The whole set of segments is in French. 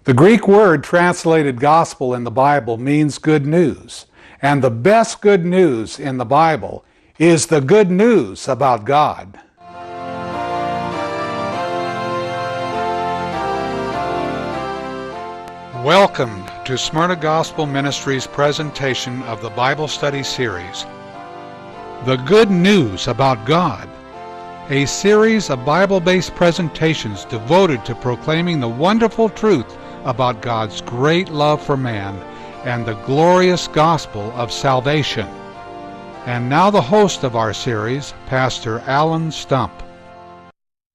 The Greek word translated gospel in the Bible means good news. And the best good news in the Bible is the good news about God. Welcome to Smyrna Gospel Ministries' presentation of the Bible Study Series, The Good News About God, a series of Bible-based presentations devoted to proclaiming the wonderful truth about God's great love for man and the glorious gospel of salvation. And now the host of our series, Pastor Alan Stump.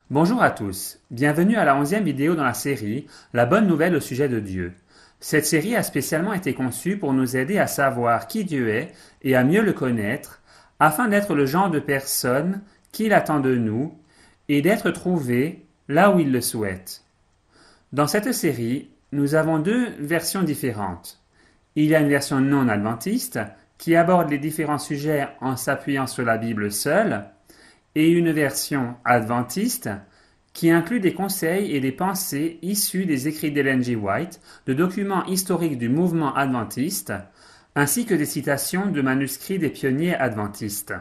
Bonjour à tous, bienvenue à la 11e vidéo dans la série « La bonne nouvelle au sujet de Dieu ». Cette série a spécialement été conçue pour nous aider à savoir qui Dieu est et à mieux le connaître, afin d'être le genre de personne qu'il attend de nous et d'être trouvé là où il le souhaite. Dans cette série, nous avons deux versions différentes. Il y a une version non adventiste qui aborde les différents sujets en s'appuyant sur la Bible seule, et une version adventiste qui inclut des conseils et des pensées issus des écrits d'Ellen G. White, de documents historiques du mouvement adventiste, ainsi que des citations de manuscrits des pionniers adventistes.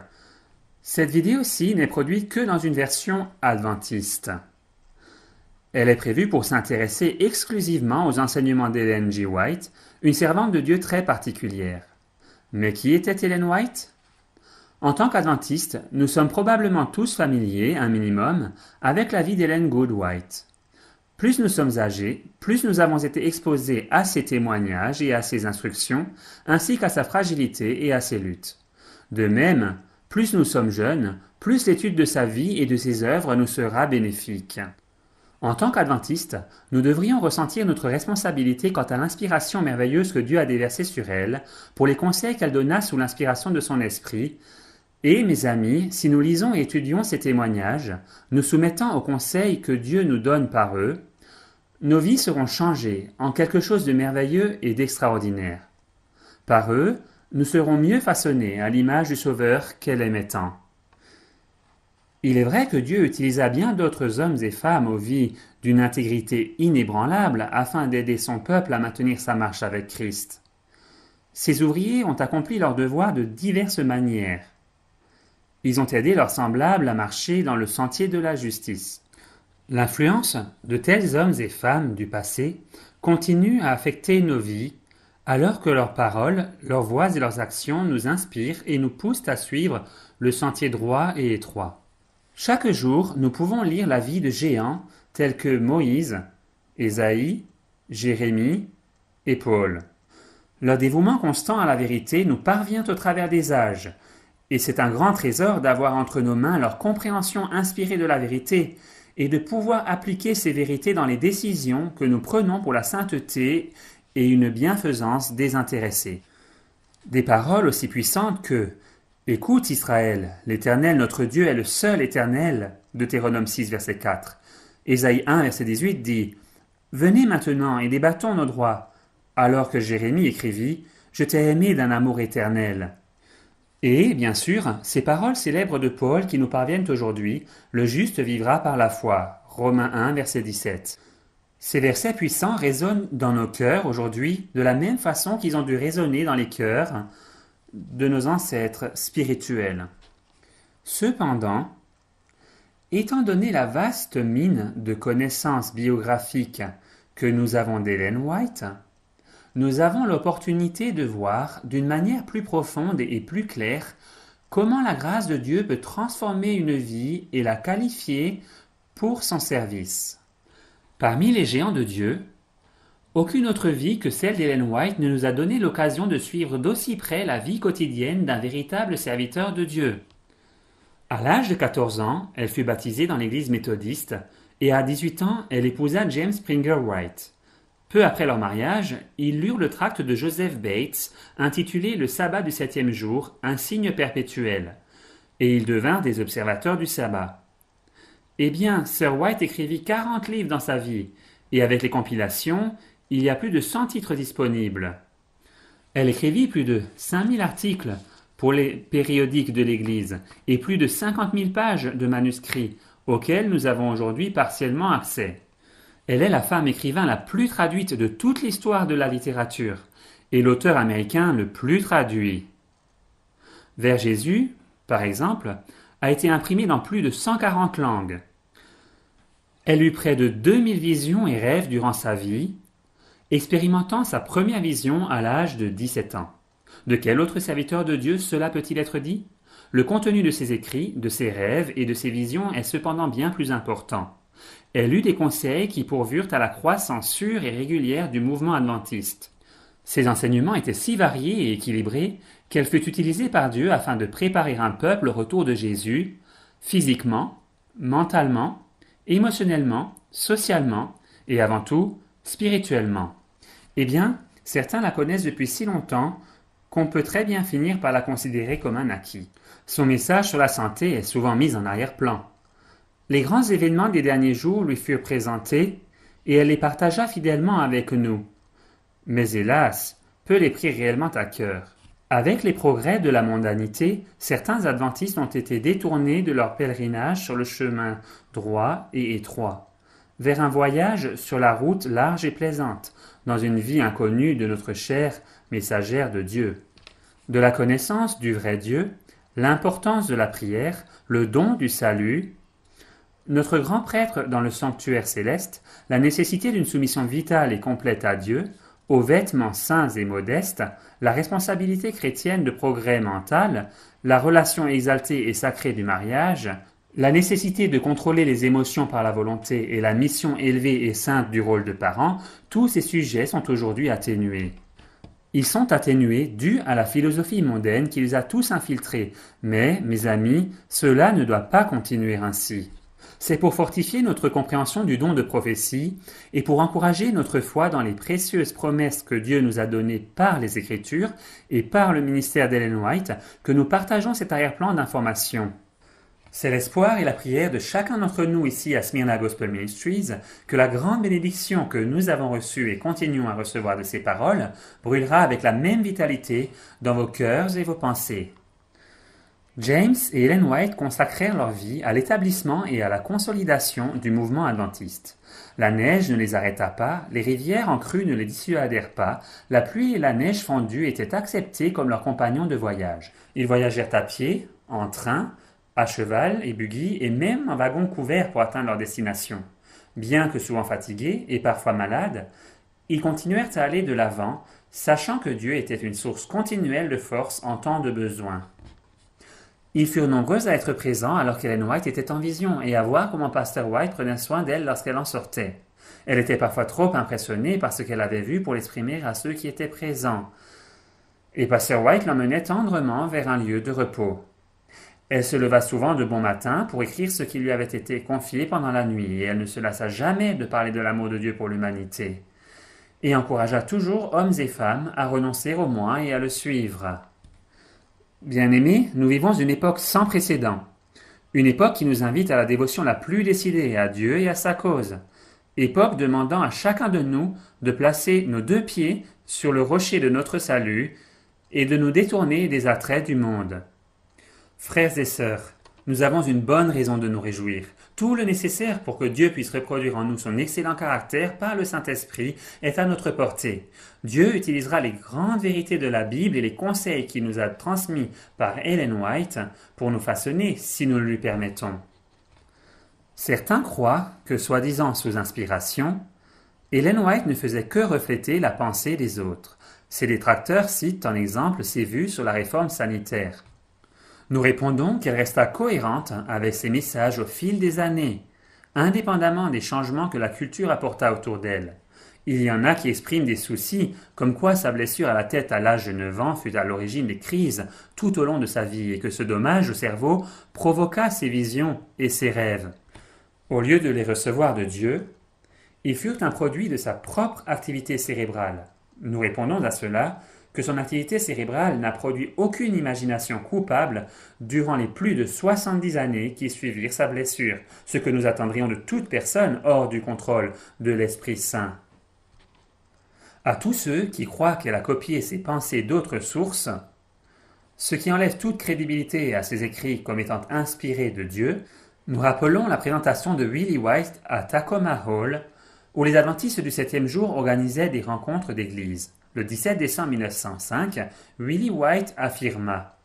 Cette vidéo-ci n'est produite que dans une version adventiste. Elle est prévue pour s'intéresser exclusivement aux enseignements d'Ellen G. White, une servante de Dieu très particulière. Mais qui était Ellen White? En tant qu'adventistes, nous sommes probablement tous familiers, un minimum, avec la vie d'Ellen Good White. Plus nous sommes âgés, plus nous avons été exposés à ses témoignages et à ses instructions, ainsi qu'à sa fragilité et à ses luttes. De même, plus nous sommes jeunes, plus l'étude de sa vie et de ses œuvres nous sera bénéfique. En tant qu'adventistes, nous devrions ressentir notre responsabilité quant à l'inspiration merveilleuse que Dieu a déversée sur elle, pour les conseils qu'elle donna sous l'inspiration de son esprit. Et, mes amis, si nous lisons et étudions ces témoignages, nous soumettant aux conseils que Dieu nous donne par eux, nos vies seront changées en quelque chose de merveilleux et d'extraordinaire. Par eux, nous serons mieux façonnés à l'image du Sauveur qu'elle aimait tant. Il est vrai que Dieu utilisa bien d'autres hommes et femmes aux vies d'une intégrité inébranlable afin d'aider son peuple à maintenir sa marche avec Christ. Ces ouvriers ont accompli leur devoir de diverses manières. Ils ont aidé leurs semblables à marcher dans le sentier de la justice. L'influence de tels hommes et femmes du passé continue à affecter nos vies, alors que leurs paroles, leurs voix et leurs actions nous inspirent et nous poussent à suivre le sentier droit et étroit. Chaque jour, nous pouvons lire la vie de géants tels que Moïse, Ésaïe, Jérémie et Paul. Leur dévouement constant à la vérité nous parvient au travers des âges, et c'est un grand trésor d'avoir entre nos mains leur compréhension inspirée de la vérité et de pouvoir appliquer ces vérités dans les décisions que nous prenons pour la sainteté et une bienfaisance désintéressée. Des paroles aussi puissantes que « Écoute Israël, l'Éternel notre Dieu est le seul Éternel » Deutéronome 6, verset 4. Ésaïe 1, verset 18 dit « Venez maintenant et débattons nos droits » alors que Jérémie écrivit « Je t'ai aimé d'un amour éternel » Et, bien sûr, ces paroles célèbres de Paul qui nous parviennent aujourd'hui, « Le juste vivra par la foi » Romains 1, verset 17. Ces versets puissants résonnent dans nos cœurs aujourd'hui de la même façon qu'ils ont dû résonner dans les cœurs de nos ancêtres spirituels. Cependant, étant donné la vaste mine de connaissances biographiques que nous avons d'Ellen White, nous avons l'opportunité de voir d'une manière plus profonde et plus claire comment la grâce de Dieu peut transformer une vie et la qualifier pour son service. Parmi les géants de Dieu, aucune autre vie que celle d'Ellen White ne nous a donné l'occasion de suivre d'aussi près la vie quotidienne d'un véritable serviteur de Dieu. À l'âge de 14 ans, elle fut baptisée dans l'église méthodiste et à 18 ans, elle épousa James Springer White. Peu après leur mariage, ils lurent le tract de Joseph Bates intitulé « Le sabbat du 7e jour, un signe perpétuel » et ils devinrent des observateurs du sabbat. Eh bien, Sir White écrivit 40 livres dans sa vie et avec les compilations, il y a plus de 100 titres disponibles. Elle écrivit plus de 5000 articles pour les périodiques de l'Église et plus de 50 000 pages de manuscrits auxquels nous avons aujourd'hui partiellement accès. Elle est la femme écrivain la plus traduite de toute l'histoire de la littérature et l'auteur américain le plus traduit. Vers Jésus, par exemple, a été imprimé dans plus de 140 langues. Elle eut près de 2000 visions et rêves durant sa vie, expérimentant sa première vision à l'âge de 17 ans. De quel autre serviteur de Dieu cela peut-il être dit? Le contenu de ses écrits, de ses rêves et de ses visions est cependant bien plus important. Elle eut des conseils qui pourvurent à la croissance sûre et régulière du mouvement adventiste. Ses enseignements étaient si variés et équilibrés qu'elle fut utilisée par Dieu afin de préparer un peuple au retour de Jésus, physiquement, mentalement, émotionnellement, socialement et avant tout, spirituellement. Eh bien, certains la connaissent depuis si longtemps qu'on peut très bien finir par la considérer comme un acquis. Son message sur la santé est souvent mis en arrière-plan. Les grands événements des derniers jours lui furent présentés et elle les partagea fidèlement avec nous. Mais hélas, peu les prirent réellement à cœur. Avec les progrès de la mondanité, certains adventistes ont été détournés de leur pèlerinage sur le chemin droit et étroit, vers un voyage sur la route large et plaisante, dans une vie inconnue de notre chère messagère de Dieu. De la connaissance du vrai Dieu, l'importance de la prière, le don du salut, notre grand prêtre dans le sanctuaire céleste, la nécessité d'une soumission vitale et complète à Dieu, aux vêtements saints et modestes, la responsabilité chrétienne de progrès mental, la relation exaltée et sacrée du mariage, la nécessité de contrôler les émotions par la volonté et la mission élevée et sainte du rôle de parent, tous ces sujets sont aujourd'hui atténués. Ils sont atténués dus à la philosophie mondaine qui les a tous infiltrés, mais, mes amis, cela ne doit pas continuer ainsi. C'est pour fortifier notre compréhension du don de prophétie et pour encourager notre foi dans les précieuses promesses que Dieu nous a données par les Écritures et par le ministère d'Ellen White que nous partageons cet arrière-plan d'information. C'est l'espoir et la prière de chacun d'entre nous ici à Smyrna Gospel Ministries que la grande bénédiction que nous avons reçue et continuons à recevoir de ces paroles brûlera avec la même vitalité dans vos cœurs et vos pensées. James et Ellen White consacrèrent leur vie à l'établissement et à la consolidation du mouvement adventiste. La neige ne les arrêta pas, les rivières en crue ne les dissuadèrent pas, la pluie et la neige fondue étaient acceptées comme leurs compagnons de voyage. Ils voyagèrent à pied, en train, à cheval et buggy et même en wagon couvert pour atteindre leur destination. Bien que souvent fatigués et parfois malades, ils continuèrent à aller de l'avant, sachant que Dieu était une source continuelle de force en temps de besoin. Ils furent nombreux à être présents alors qu'Ellen White était en vision et à voir comment Pasteur White prenait soin d'elle lorsqu'elle en sortait. Elle était parfois trop impressionnée par ce qu'elle avait vu pour l'exprimer à ceux qui étaient présents. Et Pasteur White l'emmenait tendrement vers un lieu de repos. Elle se leva souvent de bon matin pour écrire ce qui lui avait été confié pendant la nuit, et elle ne se lassa jamais de parler de l'amour de Dieu pour l'humanité, et encouragea toujours hommes et femmes à renoncer au moins et à le suivre. Bien-aimés, nous vivons une époque sans précédent, une époque qui nous invite à la dévotion la plus décidée à Dieu et à sa cause, époque demandant à chacun de nous de placer nos 2 pieds sur le rocher de notre salut et de nous détourner des attraits du monde. Frères et sœurs, nous avons une bonne raison de nous réjouir. Tout le nécessaire pour que Dieu puisse reproduire en nous son excellent caractère par le Saint-Esprit est à notre portée. Dieu utilisera les grandes vérités de la Bible et les conseils qu'il nous a transmis par Ellen White pour nous façonner si nous le lui permettons. Certains croient que, soi-disant sous inspiration, Ellen White ne faisait que refléter la pensée des autres. Ses détracteurs citent en exemple ses vues sur la réforme sanitaire. Nous répondons qu'elle resta cohérente avec ses messages au fil des années, indépendamment des changements que la culture apporta autour d'elle. Il y en a qui expriment des soucis, comme quoi sa blessure à la tête à l'âge de 9 ans fut à l'origine des crises tout au long de sa vie et que ce dommage au cerveau provoqua ses visions et ses rêves. Au lieu de les recevoir de Dieu, ils furent un produit de sa propre activité cérébrale. Nous répondons à cela que son activité cérébrale n'a produit aucune imagination coupable durant les plus de 70 années qui suivirent sa blessure, ce que nous attendrions de toute personne hors du contrôle de l'Esprit Saint. À tous ceux qui croient qu'elle a copié ses pensées d'autres sources, ce qui enlève toute crédibilité à ses écrits comme étant inspirés de Dieu, nous rappelons la présentation de Willie White à Tacoma Hall où les adventistes du 7e jour organisaient des rencontres d'église. Le 17 décembre 1905, Willie White affirma: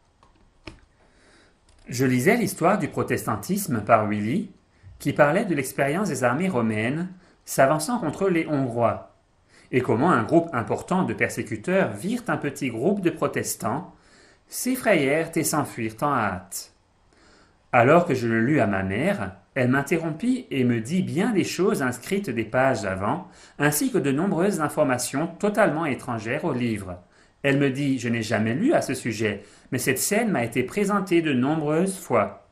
« Je lisais l'histoire du protestantisme par Willie, qui parlait de l'expérience des armées romaines s'avançant contre les Hongrois, et comment un groupe important de persécuteurs virent un petit groupe de protestants, s'effrayèrent et s'enfuirent en hâte. Alors que je le lus à ma mère, elle m'interrompit et me dit bien des choses inscrites des pages avant, ainsi que de nombreuses informations totalement étrangères au livre. Elle me dit: « Je n'ai jamais lu à ce sujet, mais cette scène m'a été présentée de nombreuses fois.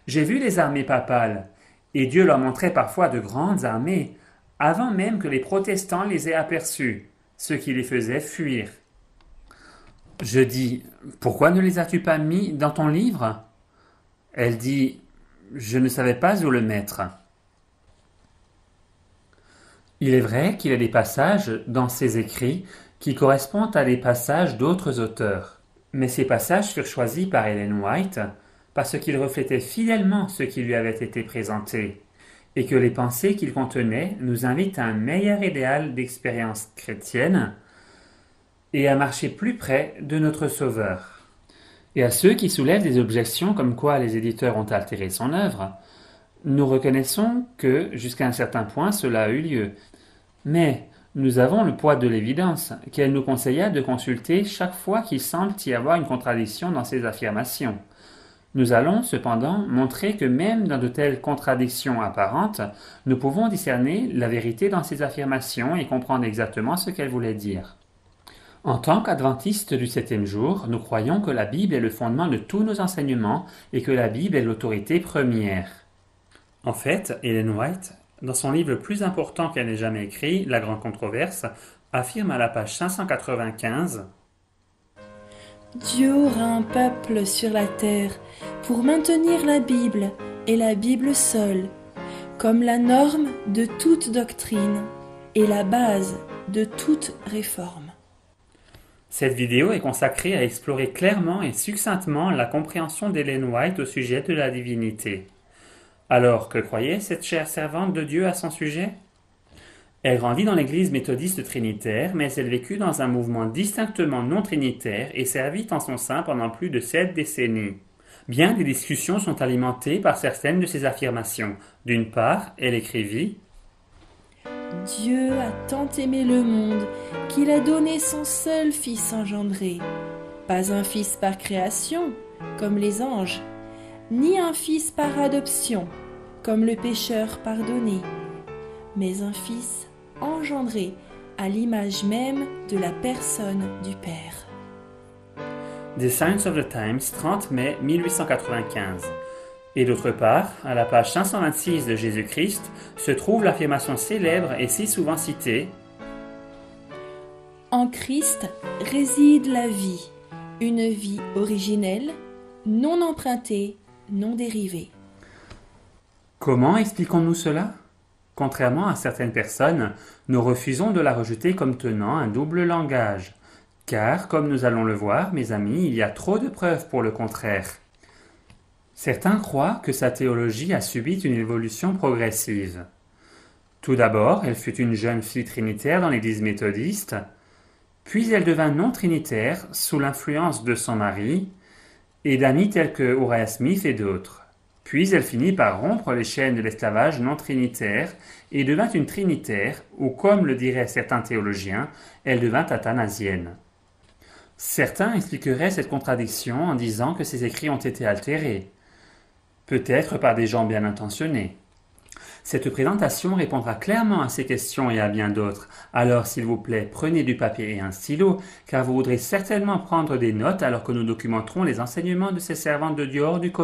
J'ai vu les armées papales, et Dieu leur montrait parfois de grandes armées, avant même que les protestants les aient aperçues, ce qui les faisait fuir. » Je dis: « Pourquoi ne les as-tu pas mis dans ton livre ?» Elle dit: « Je ne savais pas où le mettre. » Il est vrai qu'il y a des passages dans ses écrits qui correspondent à des passages d'autres auteurs, mais ces passages furent choisis par Ellen White parce qu'ils reflétaient fidèlement ce qui lui avait été présenté, et que les pensées qu'ils contenaient nous invitent à un meilleur idéal d'expérience chrétienne et à marcher plus près de notre Sauveur. Et à ceux qui soulèvent des objections comme quoi les éditeurs ont altéré son œuvre, nous reconnaissons que, jusqu'à un certain point, cela a eu lieu. Mais nous avons le poids de l'évidence qu'elle nous conseilla de consulter chaque fois qu'il semble y avoir une contradiction dans ces affirmations. Nous allons, cependant, montrer que même dans de telles contradictions apparentes, nous pouvons discerner la vérité dans ces affirmations et comprendre exactement ce qu'elles voulaient dire. En tant qu'adventistes du 7e jour, nous croyons que la Bible est le fondement de tous nos enseignements et que la Bible est l'autorité première. En fait, Ellen White, dans son livre le plus important qu'elle ait jamais écrit, La Grande Controverse, affirme à la page 595 : « Dieu aura un peuple sur la terre pour maintenir la Bible et la Bible seule, comme la norme de toute doctrine et la base de toute réforme. » Cette vidéo est consacrée à explorer clairement et succinctement la compréhension d'Ellen White au sujet de la divinité. Alors, que croyait cette chère servante de Dieu à son sujet ? Elle grandit dans l'église méthodiste trinitaire, mais elle vécut dans un mouvement distinctement non trinitaire et servit en son sein pendant plus de 7 décennies. Bien des discussions sont alimentées par certaines de ses affirmations. D'une part, elle écrivit : « Dieu a tant aimé le monde qu'il a donné son seul Fils engendré, pas un Fils par création, comme les anges, ni un Fils par adoption, comme le pécheur pardonné, mais un Fils engendré à l'image même de la personne du Père. » The Science of the Times, 30 mai 1895. Et d'autre part, à la page 526 de Jésus-Christ, se trouve l'affirmation célèbre et si souvent citée : « En Christ réside la vie, une vie originelle, non empruntée, non dérivée. » Comment expliquons-nous cela ? Contrairement à certaines personnes, nous refusons de la rejeter comme tenant un double langage. Car, comme nous allons le voir, mes amis, il y a trop de preuves pour le contraire. Certains croient que sa théologie a subi une évolution progressive. Tout d'abord, elle fut une jeune fille trinitaire dans l'église méthodiste, puis elle devint non trinitaire sous l'influence de son mari et d'amis tels que Uriah Smith et d'autres. Puis elle finit par rompre les chaînes de l'esclavage non trinitaire et devint une trinitaire, ou comme le diraient certains théologiens, elle devint athanasienne. Certains expliqueraient cette contradiction en disant que ses écrits ont été altérés, peut-être par des gens bien intentionnés. Cette présentation répondra clairement à ces questions et à bien d'autres. Alors, s'il vous plaît, prenez du papier et un stylo, car vous voudrez certainement prendre des notes alors que nous documenterons les enseignements de ces servantes de Dieu hors du commun.